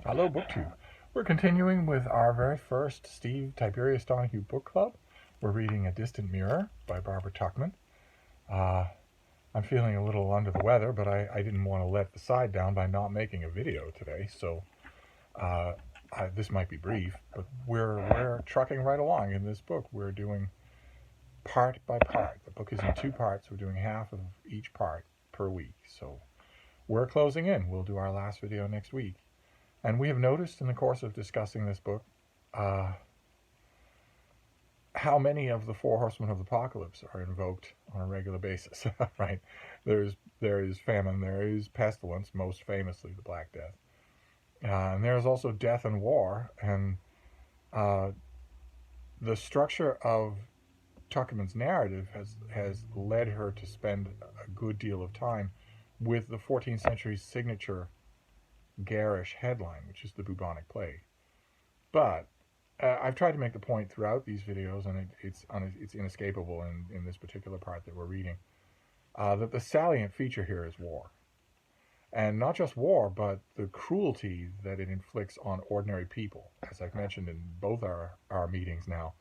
Hello, BookTube. We're continuing with our very first Tiberius Donoghue book club. We're reading A Distant Mirror by Barbara Tuchman. I'm feeling a little under the weather, but I didn't want to let the side down by not making a video today, so this might be brief, but we're trucking right along in this book. We're doing part by part. The book is in two parts. We're doing half of each part per week, so we're closing in. We'll do our last video next week. And we have noticed in the course of discussing this book how many of the four horsemen of the apocalypse are invoked on a regular basis, right? There is famine, there is pestilence, most famously the Black Death. And there's also death and war, and the structure of Tuchman's narrative has led her to spend a good deal of time with the 14th century signature garish headline, which is the bubonic plague. But I've tried to make the point throughout these videos, and it's inescapable in this particular part that we're reading, that the salient feature here is war. And not just war, but the cruelty that it inflicts on ordinary people, as I've mentioned in both our meetings now.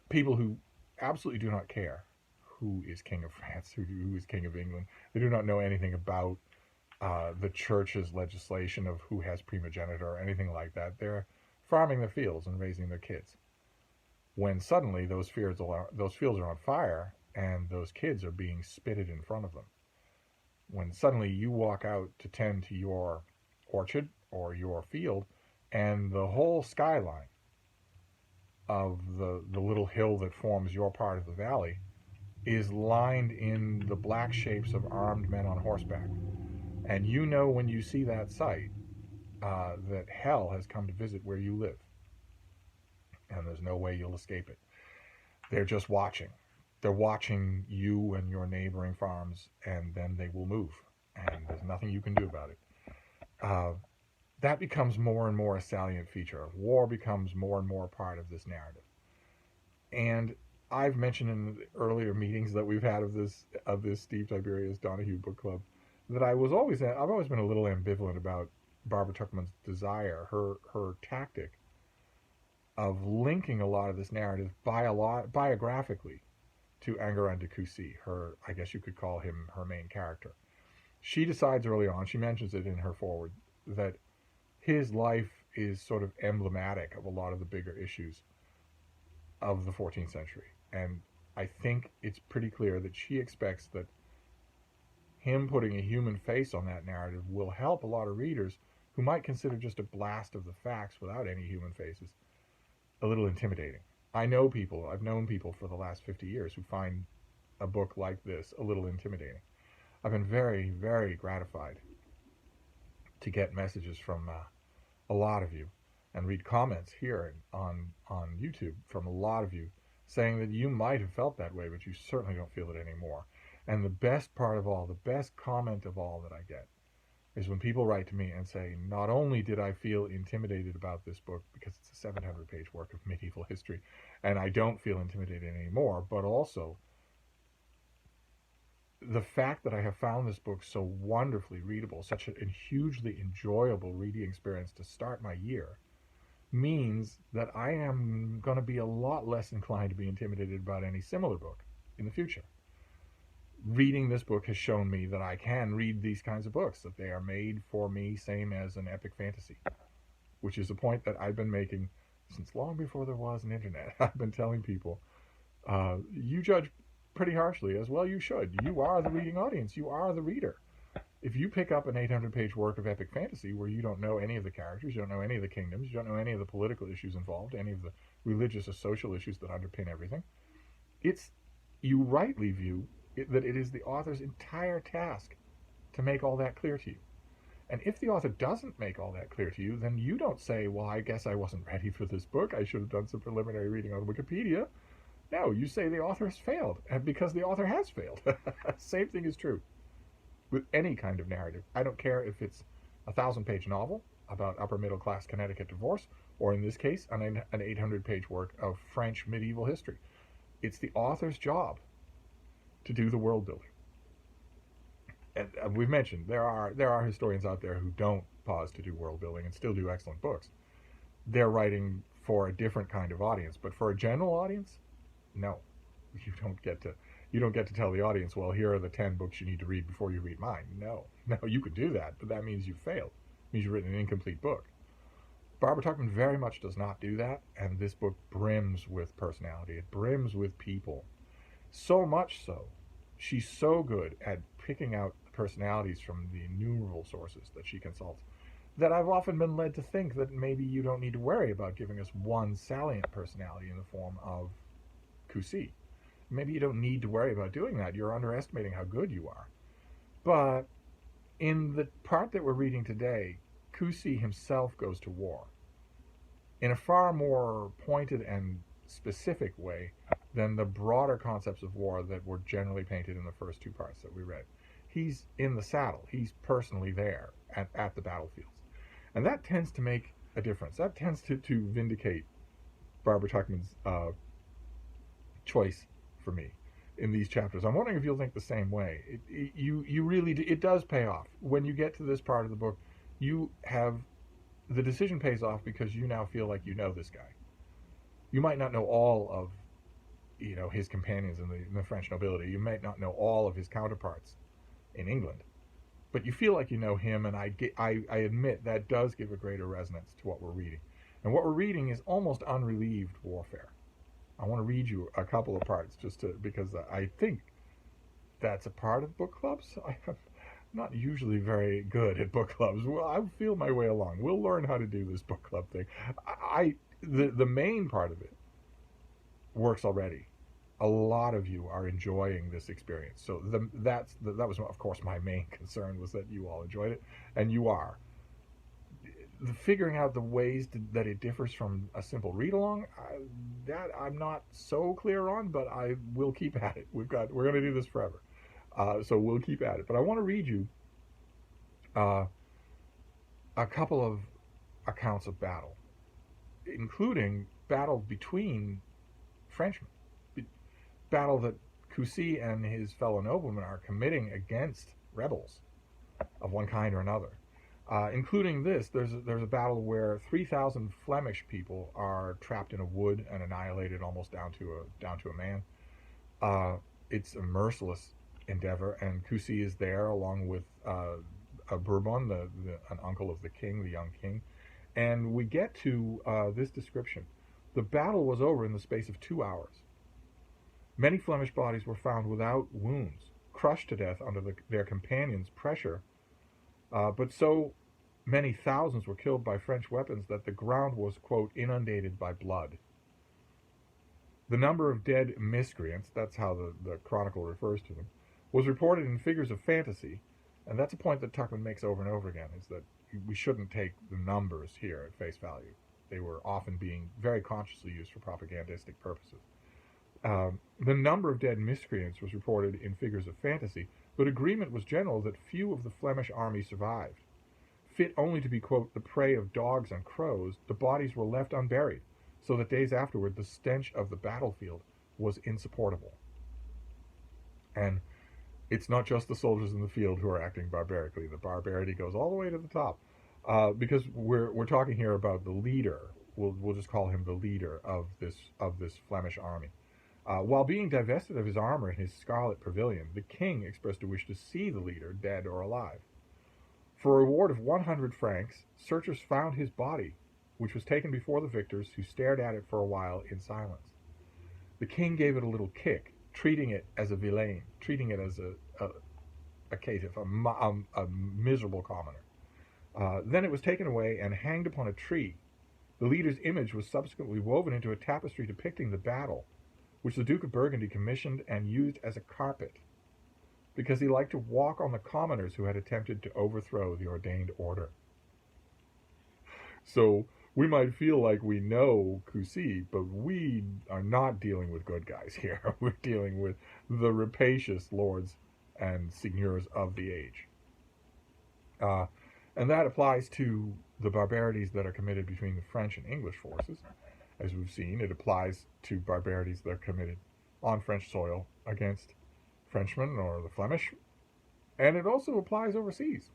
People who absolutely do not care who is King of France, who is King of England. They do not know anything about the church's legislation of who has primogeniture or anything like that. They're farming their fields and raising their kids. When suddenly those fields are on fire and those kids are being spitted in front of them. When suddenly you walk out to tend to your orchard or your field, and the whole skyline of the little hill that forms your part of the valley is lined in the black shapes of armed men on horseback. And you know when you see that sight that hell has come to visit where you live. And there's no way you'll escape it. They're just watching. They're watching you and your neighboring farms, and then they will move. And there's nothing you can do about it. That becomes more and more a salient feature. War becomes more and more a part of this narrative. And I've mentioned in the earlier meetings that we've had of this Steve Tiberius Donoghue book club, that I've always been a little ambivalent about Barbara Tuchman's desire, her tactic of linking a lot of this narrative biographically to Enguerrand de Coucy, I guess you could call him her main character. She decides early on, she mentions it in her foreword, that his life is sort of emblematic of a lot of the bigger issues of the 14th century. And I think it's pretty clear that she expects that him putting a human face on that narrative will help a lot of readers who might consider just a blast of the facts without any human faces a little intimidating. I've known people for the last 50 years who find a book like this a little intimidating. I've been very, very gratified to get messages from a lot of you and read comments here on YouTube from a lot of you saying that you might have felt that way, but you certainly don't feel it anymore. And the best part of all, the best comment of all that I get is when people write to me and say, not only did I feel intimidated about this book because it's a 700-page work of medieval history, and I don't feel intimidated anymore, but also the fact that I have found this book so wonderfully readable, such a hugely enjoyable reading experience to start my year, means that I am going to be a lot less inclined to be intimidated about any similar book in the future. Reading this book has shown me that I can read these kinds of books, that they are made for me, same as an epic fantasy, which is a point that I've been making since long before there was an internet. I've been telling people, you judge pretty harshly, as well you should. You are the reading audience. You are the reader. If you pick up an 800-page work of epic fantasy where you don't know any of the characters, you don't know any of the kingdoms, you don't know any of the political issues involved, any of the religious or social issues that underpin everything, you rightly view that it is the author's entire task to make all that clear to you. And if the author doesn't make all that clear to you, then you don't say, well, I guess I wasn't ready for this book. I should have done some preliminary reading on Wikipedia. No, you say the author has failed, and because the author has failed. Same thing is true with any kind of narrative. I don't care if it's a 1,000-page novel about upper-middle-class Connecticut divorce, or in this case, an 800-page work of French medieval history. It's the author's job to do the world building. And we've mentioned there are historians out there who don't pause to do world building and still do excellent books. They're writing for a different kind of audience, but for a general audience, no, you don't get to tell the audience, well, here are the 10 books you need to read before you read mine. No, you could do that, but that means you've failed. It means you've written an incomplete book. Barbara Tuchman very much does not do that, and this book brims with personality. It brims with people. So much so, she's so good at picking out personalities from the innumerable sources that she consults that I've often been led to think that maybe you don't need to worry about giving us one salient personality in the form of Kusi. Maybe you don't need to worry about doing that. You're underestimating how good you are. But in the part that we're reading today, Kusi himself goes to war in a far more pointed and specific way than the broader concepts of war that were generally painted in the first two parts that we read. He's in the saddle. He's personally there at the battlefields. And that tends to make a difference. That tends to vindicate Barbara Tuchman's choice for me in these chapters. I'm wondering if you'll think the same way. You really do, it does pay off. When you get to this part of the book, the decision pays off because you now feel like you know this guy. You might not know all of his companions in the French nobility. You might not know all of his counterparts in England, but you feel like you know him, and I admit that does give a greater resonance to what we're reading. And what we're reading is almost unrelieved warfare. I want to read you a couple of parts because I think that's a part of book clubs. I'm not usually very good at book clubs. Well, I'll feel my way along. We'll learn how to do this book club thing. The main part of it works already. A lot of you are enjoying this experience. So that was, of course, my main concern, was that you all enjoyed it, and you are. Figuring out the ways that it differs from a simple read-along, that I'm not so clear on, but I will keep at it. We're going to do this forever, so we'll keep at it. But I want to read you a couple of accounts of battle, including battle between Frenchmen, battle that Kusi and his fellow noblemen are committing against rebels of one kind or another. Including this, there's a battle where 3,000 Flemish people are trapped in a wood and annihilated almost down to a man. It's a merciless endeavor, and Kusi is there along with a Bourbon, an uncle of the king, the young king. And we get to this description. The battle was over in the space of 2 hours. Many Flemish bodies were found without wounds, crushed to death under their companions' pressure, but so many thousands were killed by French weapons that the ground was, quote, inundated by blood. The number of dead miscreants, that's how the chronicle refers to them, was reported in figures of fantasy, and that's a point that Tuchman makes over and over again, is that we shouldn't take the numbers here at face value. They were often being very consciously used for propagandistic purposes. The number of dead miscreants was reported in figures of fantasy, but agreement was general that few of the Flemish army survived. Fit only to be, quote, the prey of dogs and crows, the bodies were left unburied, so that days afterward the stench of the battlefield was insupportable. And it's not just the soldiers in the field who are acting barbarically. The barbarity goes all the way to the top, because we're talking here about the leader. We'll just call him the leader of this Flemish army. While being divested of his armor in his scarlet pavilion, the king expressed a wish to see the leader, dead or alive. For a reward of 100 francs, searchers found his body, which was taken before the victors, who stared at it for a while in silence. The king gave it a little kick, treating it as a villain, treating it as a caitiff, a miserable commoner. Then it was taken away and hanged upon a tree. The leader's image was subsequently woven into a tapestry depicting the battle, which the Duke of Burgundy commissioned and used as a carpet, because he liked to walk on the commoners who had attempted to overthrow the ordained order. So we might feel like we know Kusi, but we are not dealing with good guys here. We're dealing with the rapacious lords and seigneurs of the age. And that applies to the barbarities that are committed between the French and English forces. As we've seen, it applies to barbarities that are committed on French soil against Frenchmen or the Flemish, and it also applies overseas.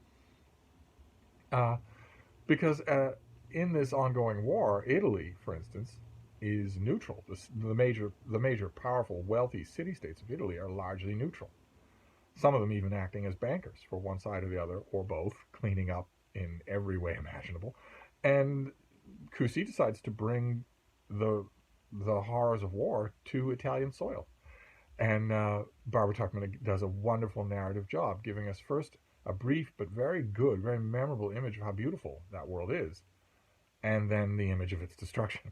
because in this ongoing war, Italy, for instance, is neutral. The major powerful, wealthy city-states of Italy are largely neutral. Some of them even acting as bankers for one side or the other, or both, cleaning up in every way imaginable. And Cusi decides to bring the the horrors of war to Italian soil. And Barbara Tuchman does a wonderful narrative job, giving us first a brief but very good, very memorable image of how beautiful that world is, and then the image of its destruction.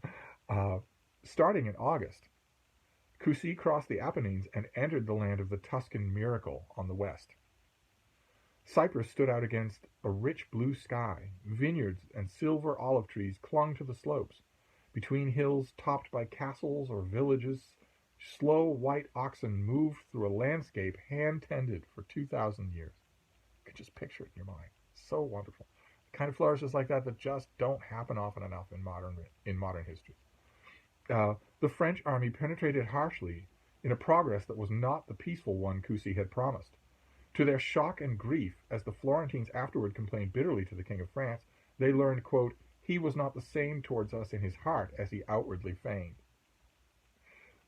Uh, Starting in August, Cusi crossed the Apennines and entered the land of the Tuscan miracle on the west. Cyprus stood out against a rich blue sky. Vineyards and silver olive trees clung to the slopes. Between hills topped by castles or villages, slow white oxen moved through a landscape hand-tended for 2,000 years. You can just picture it in your mind. So wonderful. The kind of flourishes like that just don't happen often enough in modern history. The French army penetrated harshly in a progress that was not the peaceful one Cusi had promised. To their shock and grief, as the Florentines afterward complained bitterly to the King of France, they learned, quote, he was not the same towards us in his heart as he outwardly feigned.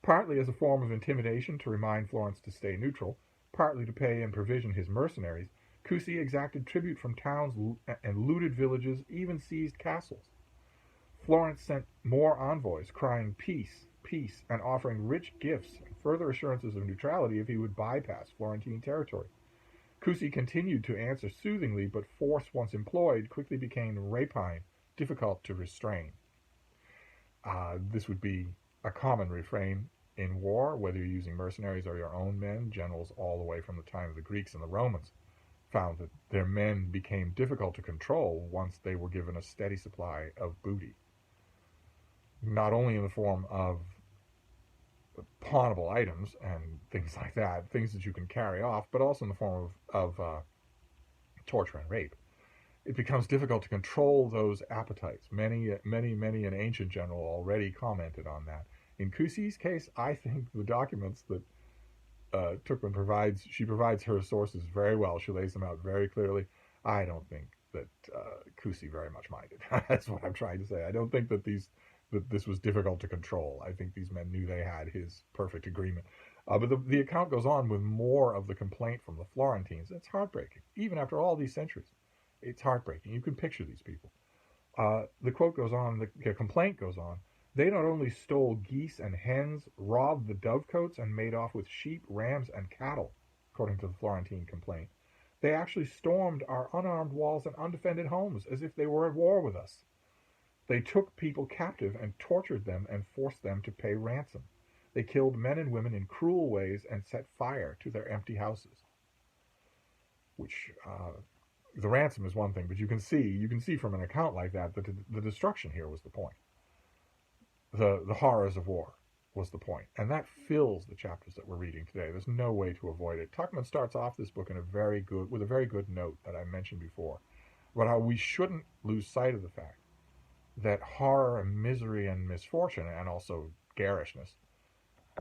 Partly as a form of intimidation to remind Florence to stay neutral, partly to pay and provision his mercenaries, Cusi exacted tribute from towns and looted villages, even seized castles. Florence sent more envoys, crying peace, peace, and offering rich gifts and further assurances of neutrality if he would bypass Florentine territory. Cusi continued to answer soothingly, but force once employed quickly became rapine, difficult to restrain. This would be a common refrain in war, whether you're using mercenaries or your own men. Generals all the way from the time of the Greeks and the Romans found that their men became difficult to control once they were given a steady supply of booty, not only in the form of pawnable items and things like that, things that you can carry off, but also in the form of torture and rape. It becomes difficult to control those appetites. Many an ancient general already commented on that. In Cusi's case, I think the documents that Tuchman provides, she provides her sources very well. She lays them out very clearly. I don't think that Cusi very much minded. That's what I'm trying to say. I don't think that this was difficult to control. I think these men knew they had his perfect agreement. But the account goes on with more of the complaint from the Florentines. It's heartbreaking, even after all these centuries. It's heartbreaking. You can picture these people. The quote goes on, the complaint goes on. They not only stole geese and hens, robbed the dovecotes, and made off with sheep, rams, and cattle, according to the Florentine complaint. They actually stormed our unarmed walls and undefended homes as if they were at war with us. They took people captive and tortured them and forced them to pay ransom. They killed men and women in cruel ways and set fire to their empty houses. Which the ransom is one thing, but you can see from an account like that the destruction here was the point. The horrors of war was the point, and that fills the chapters that we're reading today. There's no way to avoid it. Tuchman starts off this book with a very good note that I mentioned before, about how we shouldn't lose sight of the fact that horror and misery and misfortune, and also garishness,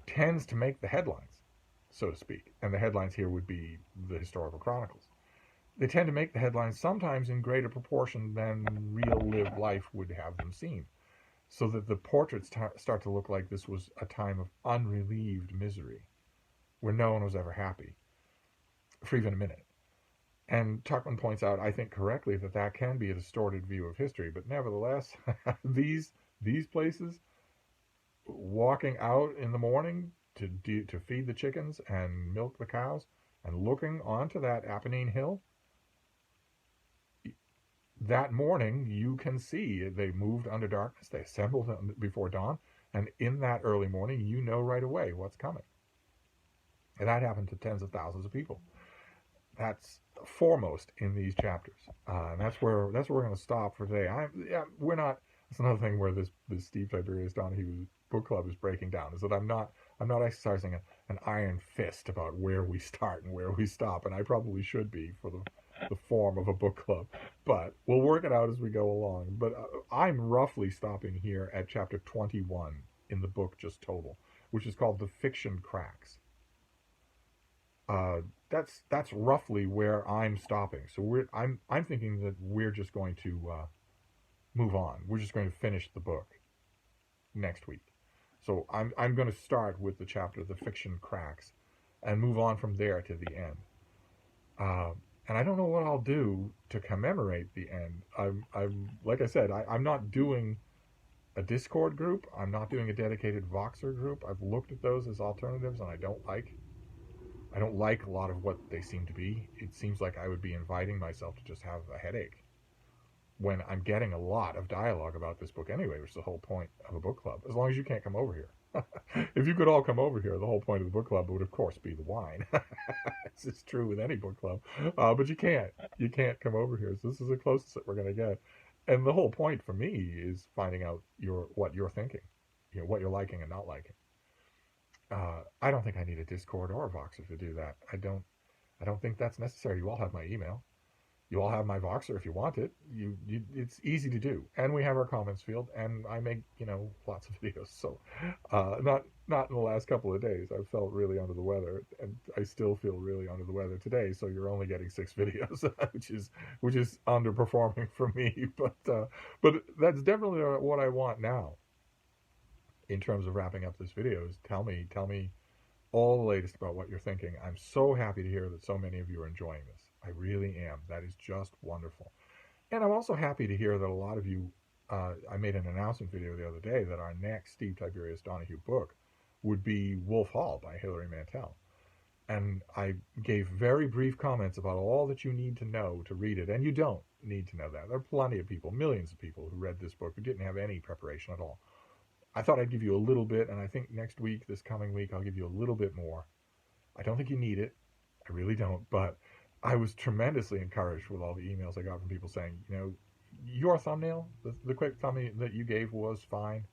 tends to make the headlines, so to speak. And the headlines here would be the historical chronicles. They tend to make the headlines sometimes in greater proportion than real lived life would have them seem, so that the portraits start to look like this was a time of unrelieved misery, where no one was ever happy, for even a minute. And Tuchman points out, I think correctly, that can be a distorted view of history, but nevertheless, these places, walking out in the morning to feed the chickens and milk the cows, and looking onto that Apennine hill, that morning you can see they moved under darkness, they assembled before dawn, and in that early morning you know right away what's coming. And that happened to tens of thousands of people. That's foremost in these chapters, and that's where we're going to stop for today. We're not. It's another thing where this Steve Tiberius Donoghue book club is breaking down, is that I'm not exercising an iron fist about where we start and where we stop, and I probably should be for the form of a book club, but we'll work it out as we go along. But I'm roughly stopping here at chapter 21 in the book just total, which is called The Fiction Cracks. That's roughly where I'm stopping. So I'm thinking that we're just going to move on. We're just going to finish the book next week. So I'm going to start with the chapter "The Fiction Cracks" and move on from there to the end. Uh, and I don't know what I'll do to commemorate the end. I'm like I said, I'm not doing a Discord group. I'm not doing a dedicated Voxer group. I've looked at those as alternatives, and I don't like a lot of what they seem to be. It seems like I would be inviting myself to just have a headache when I'm getting a lot of dialogue about this book anyway, which is the whole point of a book club. As long as you can't come over here. If you could all come over here, the whole point of the book club would, of course, be the wine. It's true with any book club, but you can't. You can't come over here. So this is the closest that we're going to get. And the whole point for me is finding out what you're thinking, what you're liking and not liking. I don't think I need a Discord or a Voxer to do that. I don't think that's necessary. You all have my email. You all have my Voxer if you want it. It's easy to do, and we have our comments field, and I make lots of videos. So, not in the last couple of days. I've felt really under the weather, and I still feel really under the weather today. So you're only getting 6 videos, which is underperforming for me. But that's definitely what I want now. In terms of wrapping up this video, is tell me all the latest about what you're thinking. I'm so happy to hear that so many of you are enjoying this. I really am. That is just wonderful. And I'm also happy to hear that a lot of you, I made an announcement video the other day that our next Steve Tiberius Donoghue book would be Wolf Hall by Hilary Mantel. And I gave very brief comments about all that you need to know to read it. And you don't need to know that. There are plenty of people, millions of people who read this book who didn't have any preparation at all. I thought I'd give you a little bit, and I think next week, this coming week, I'll give you a little bit more. I don't think you need it. I really don't. But I was tremendously encouraged with all the emails I got from people saying, your thumbnail, the quick thumbnail that you gave was fine.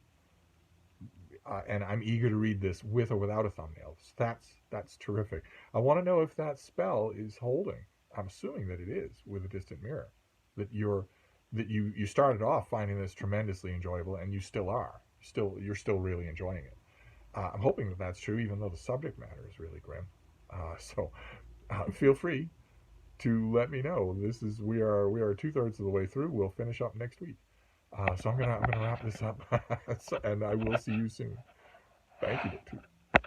And I'm eager to read this with or without a thumbnail. That's terrific. I want to know if that spell is holding. I'm assuming that it is with A Distant Mirror. That you started off finding this tremendously enjoyable, and you still are. You're still really enjoying it. I'm hoping that that's true, even though the subject matter is really grim. So feel free to let me know. We are 2/3 of the way through. We'll finish up next week. So I'm gonna wrap this up, and I will see you soon. Thank you.